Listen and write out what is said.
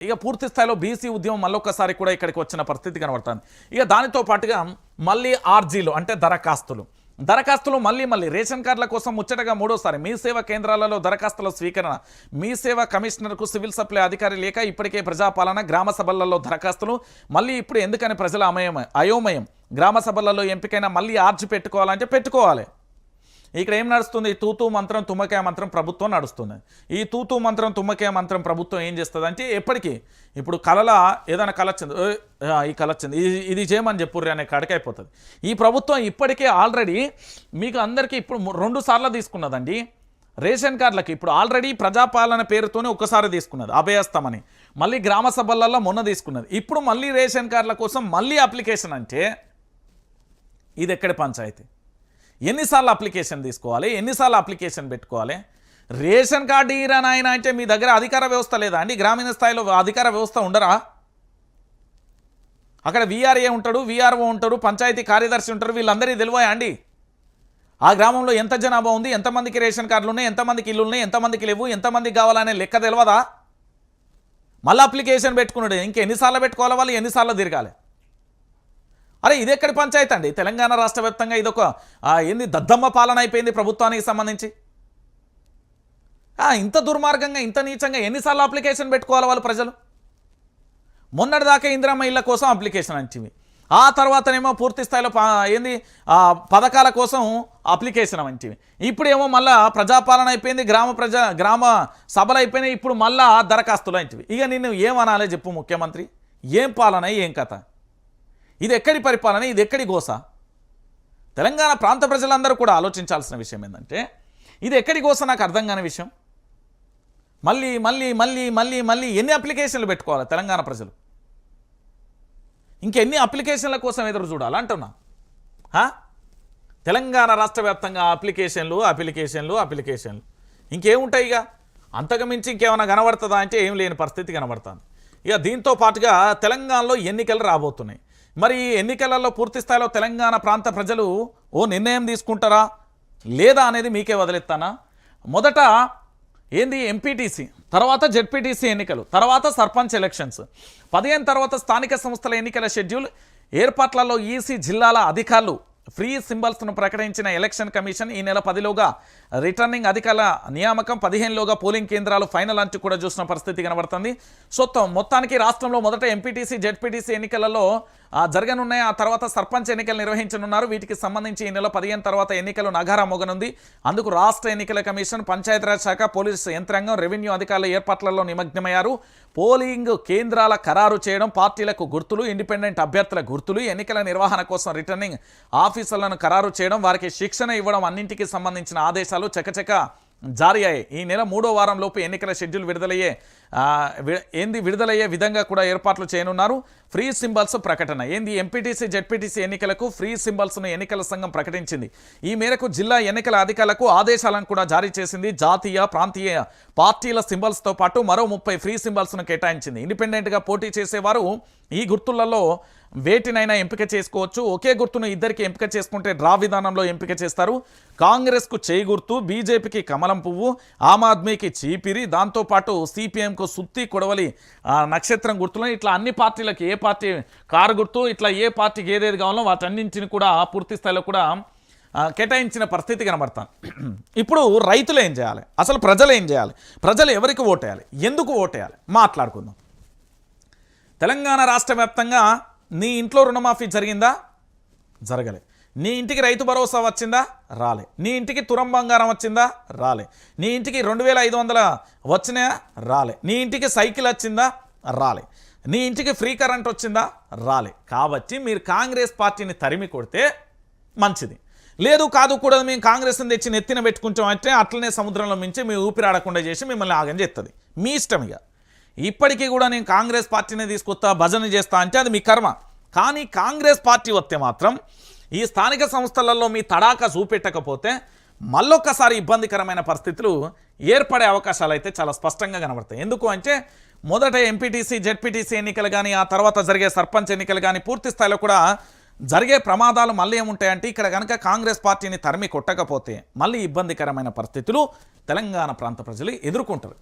ఇక పూర్తి స్థాయిలో బీసీ ఉద్యమం మళ్ళొక్కసారి కూడా ఇక్కడికి వచ్చిన పరిస్థితి కనబడుతుంది. ఇక దానితో పాటుగా మళ్ళీ ఆర్జీలు అంటే దరఖాస్తులు మళ్ళీ రేషన్ కార్డుల కోసం ముచ్చటగా మూడోసారి మీ సేవా కేంద్రాలలో దరఖాస్తుల స్వీకరణ. మీ సేవా కమిషనర్కు సివిల్ సప్లై అధికారి లేక ఇప్పటికే ప్రజాపాలన గ్రామ సభలలో దరఖాస్తులు మళ్ళీ ఇప్పుడు ఎందుకని ప్రజల అయోమయం. గ్రామ సభలలో ఎంపికైనా మళ్ళీ ఆర్జీ పెట్టుకోవాలంటే పెట్టుకోవాలి. ఇక్కడ ఏం నడుస్తుంది? తూతూ మంత్రం తుమ్మకాయ మంత్రం ప్రభుత్వం నడుస్తుంది. ఈ తూతూ మంత్రం తుమ్మకాయ మంత్రం ప్రభుత్వం ఏం చేస్తుంది అంటే ఎప్పటికీ ఇప్పుడు కళల ఏదైనా కళ వచ్చింది, ఈ కళ వచ్చింది, ఇది చేయమని చెప్పుర్రి అనే కాడికైపోతుంది. ఈ ప్రభుత్వం ఇప్పటికే ఆల్రెడీ మీకు అందరికీ ఇప్పుడు 2 సార్లు తీసుకున్నదండి రేషన్ కార్డులకి. ఇప్పుడు ఆల్రెడీ ప్రజాపాలన పేరుతోనే ఒకసారి తీసుకున్నది అభయస్తమని, మళ్ళీ గ్రామ సభలలో మొన్న తీసుకున్నది, ఇప్పుడు మళ్ళీ రేషన్ కార్డుల కోసం మళ్ళీ అప్లికేషన్. అంటే ఇది ఎక్కడి పంచాయతీ? ఎన్నిసార్లు అప్లికేషన్ తీసుకోవాలి? ఎన్నిసార్లు అప్లికేషన్ పెట్టుకోవాలి? రేషన్ కార్డు ఇరా నాయన అంటే మీ దగ్గర అధికార వ్యవస్థ లేదా అండి? గ్రామీణ స్థాయిలో అధికార వ్యవస్థ ఉండరా? అక్కడ వీఆర్ఏ ఉంటాడు, వీఆర్ఓ ఉంటాడు, పంచాయతీ కార్యదర్శి ఉంటారు, వీళ్ళందరికీ తెలివా అండి? ఆ గ్రామంలో ఎంత జనాభా ఉంది, ఎంతమందికి రేషన్ కార్డులు ఉన్నాయి, ఎంతమందికి ఇల్లు ఉన్నాయి, ఎంతమందికి లేవు, ఎంతమందికి కావాలనే లెక్క తెలియదా? మళ్ళీ అప్లికేషన్ పెట్టుకున్నాడు. ఇంకెన్నిసార్లు పెట్టుకోవాలి? వాళ్ళు ఎన్నిసార్లు తిరగాలి? అరే ఇది ఎక్కడి పంచాయతీ అండి? తెలంగాణ రాష్ట్ర వ్యాప్తంగా ఇదొక ఏంది దద్దమ్మ పాలన అయిపోయింది ప్రభుత్వానికి సంబంధించి. ఇంత దుర్మార్గంగా ఇంత నీచంగా ఎన్నిసార్లు అప్లికేషన్ పెట్టుకోవాలి వాళ్ళు ప్రజలు? మొన్నటిదాకా ఇందిరమ్మ ఇళ్ళ కోసం అప్లికేషన్ అంటివి, ఆ తర్వాతనేమో పూర్తి స్థాయిలో ఏంది పథకాల కోసం అప్లికేషన్ అంటివి, ఇప్పుడేమో మళ్ళా ప్రజాపాలన అయిపోయింది, గ్రామ సభలు అయిపోయినాయి, ఇప్పుడు మళ్ళా దరఖాస్తులు అంటివి. ఇక నిన్ను ఏమనాలి చెప్పు ముఖ్యమంత్రి? ఏం పాలన, ఏం కథ? ఇది ఎక్కడి పరిపాలన, ఇది ఎక్కడి గోస? తెలంగాణ ప్రాంత ప్రజలందరూ కూడా ఆలోచించాల్సిన విషయం ఏంటంటే ఇది ఎక్కడి గోస నాకు అర్థం కాని విషయం. మళ్ళీ మళ్ళీ మళ్ళీ మళ్ళీ మళ్ళీ ఎన్ని అప్లికేషన్లు పెట్టుకోవాలి తెలంగాణ ప్రజలు? ఇంకెన్ని అప్లికేషన్ల కోసం ఎదురు చూడాలంటున్నా? తెలంగాణ రాష్ట్ర వ్యాప్తంగా అప్లికేషన్లు ఇంకేముంటాయి? ఇక అంతకుమించి ఇంకేమైనా కనబడుతుందా అంటే ఏం లేని పరిస్థితి కనబడుతుంది. ఇక దీంతో పాటుగా తెలంగాణలో ఎన్నికలు రాబోతున్నాయి. మరి ఎన్నికలలో పూర్తి స్థాయిలో తెలంగాణ ప్రాంత ప్రజలు ఓ నిర్ణయం తీసుకుంటారా లేదా అనేది మీకే వదిలేస్తానా? మొదట ఏంది ఎంపీటీసీ, తర్వాత జెడ్పీటీసీ ఎన్నికలు, తర్వాత సర్పంచ్ ఎలక్షన్స్, 15 తర్వాత స్థానిక సంస్థల ఎన్నికల షెడ్యూల్ ఏర్పాట్లలో ఈసీ జిల్లాల అధికారులు ఫ్రీ సింబల్స్ను ప్రకటించిన ఎలక్షన్ కమిషన్ ఈ నెల 10లోగా రిటర్నింగ్ అధికారుల నియామకం, 15లోగా పోలింగ్ కేంద్రాలు ఫైనల్ అంటూ కూడా చూసిన పరిస్థితి కనబడుతుంది. సో మొత్తానికి రాష్ట్రంలో మొదట ఎంపీటీసీ జెడ్పీటీసీ ఎన్నికలలో జరగనున్నాయి. ఆ తర్వాత సర్పంచ్ ఎన్నికలు నిర్వహించనున్నారు. వీటికి సంబంధించి ఈ నెల 15 తర్వాత ఎన్నికలు నగారా మోగనుంది. అందుకు రాష్ట్ర ఎన్నికల కమిషన్, పంచాయతీరాజ్ శాఖ, పోలీసు యంత్రాంగం, రెవెన్యూ అధికారుల ఏర్పాట్లలో నిమగ్నమయ్యారు. పోలింగ్ కేంద్రాల ఖరారు చేయడం, పార్టీలకు గుర్తులు, ఇండిపెండెంట్ అభ్యర్థుల గుర్తులు, ఎన్నికల నిర్వహణ కోసం రిటర్నింగ్ ఆఫీసర్లను ఖరారు చేయడం, వారికి శిక్షణ ఇవ్వడం అన్నింటికి సంబంధించిన ఆదేశాలు చకచక జారీ అయ్యాయి. ఈ నెల 3వ వారంలోపు ఎన్నికల షెడ్యూల్ విడుదలయ్యే విధంగా కూడా ఏర్పాట్లు చేయనున్నారు. ఫ్రీ సింబల్స్ ప్రకటన ఎంపీటీసీ జెడ్పీటీసీ ఎన్నికలకు ఫ్రీ సింబల్స్ను ఎన్నికల సంఘం ప్రకటించింది. ఈ మేరకు జిల్లా ఎన్నికల అధికారులకు ఆదేశాలను కూడా జారీ చేసింది. జాతీయ ప్రాంతీయ పార్టీల సింబల్స్తో పాటు మరో 30 ఫ్రీ సింబల్స్ను కేటాయించింది. ఇండిపెండెంట్గా పోటీ చేసేవారు ఈ గుర్తులలో వేటినైనా ఎంపిక చేసుకోవచ్చు. ఒకే గుర్తును ఇద్దరికి ఎంపిక చేసుకుంటే డ్రా విధానంలో ఎంపిక చేస్తారు. కాంగ్రెస్కు చేయి గుర్తు, బీజేపీకి కమలం పువ్వు, ఆమ్ ఆద్మీకి చీపిరి, దాంతోపాటు సిపిఎంకు సుత్తి కొడవలి నక్షత్రం గుర్తులను ఇట్లా అన్ని పార్టీలకు ఏ పార్టీ కారు గుర్తు, ఇట్లా ఏ పార్టీకి ఏదేది కావాలో వాటన్నింటిని కూడా పూర్తి స్థాయిలో కూడా కేటాయించిన పరిస్థితి కనబడతాను. ఇప్పుడు రైతులు ఏం చేయాలి, అసలు ప్రజలు ఏం చేయాలి, ప్రజలు ఎవరికి ఓటేయాలి, ఎందుకు ఓటేయాలి మాట్లాడుకుందాం. తెలంగాణ రాష్ట్ర వ్యాప్తంగా నీ ఇంట్లో రుణమాఫీ జరిగిందా? జరగలే. నీ ఇంటికి రైతు భరోసా వచ్చిందా? రాలే. నీ ఇంటికి తురం బంగారం వచ్చిందా? రాలే. నీ ఇంటికి 2500 వచ్చినాయా? రాలే. నీ ఇంటికి సైకిల్ వచ్చిందా? రాలే. నీ ఇంటికి ఫ్రీ కరెంట్ వచ్చిందా? రాలే. కాబట్టి మీరు కాంగ్రెస్ పార్టీని తరిమి కొడితే మంచిది. లేదు కాదు కూడా మేము కాంగ్రెస్ని తెచ్చి నెత్తిన పెట్టుకుంటాం అంటే అట్లనే సముద్రంలో మించి మీ ఊపిరాడకుండా చేసి మిమ్మల్ని ఆగం చేస్తుంది. మీ ఇష్టం. ఇక ఇప్పటికీ కూడా నేను కాంగ్రెస్ పార్టీని తీసుకొస్తా, భజన చేస్తా అంటే అది మీ కర్మ. కానీ కాంగ్రెస్ పార్టీ వస్తే మాత్రం ఈ స్థానిక సంస్థలలో మీ తడాక చూపెట్టకపోతే మళ్ళొక్కసారి ఇబ్బందికరమైన పరిస్థితులు ఏర్పడే అవకాశాలు అయితే చాలా స్పష్టంగా కనబడతాయి. ఎందుకు అంటే మొదట ఎంపీటీసీ జెడ్పీటీసీ ఎన్నికలు కానీ, ఆ తర్వాత జరిగే సర్పంచ్ ఎన్నికలు కానీ పూర్తి స్థాయిలో కూడా జరిగే ప్రమాదాలు మళ్ళీ ఏముంటాయంటే ఇక్కడ కనుక కాంగ్రెస్ పార్టీని తరిమి కొట్టకపోతే మళ్ళీ ఇబ్బందికరమైన పరిస్థితులు తెలంగాణ ప్రాంత ప్రజలు ఎదుర్కొంటారు.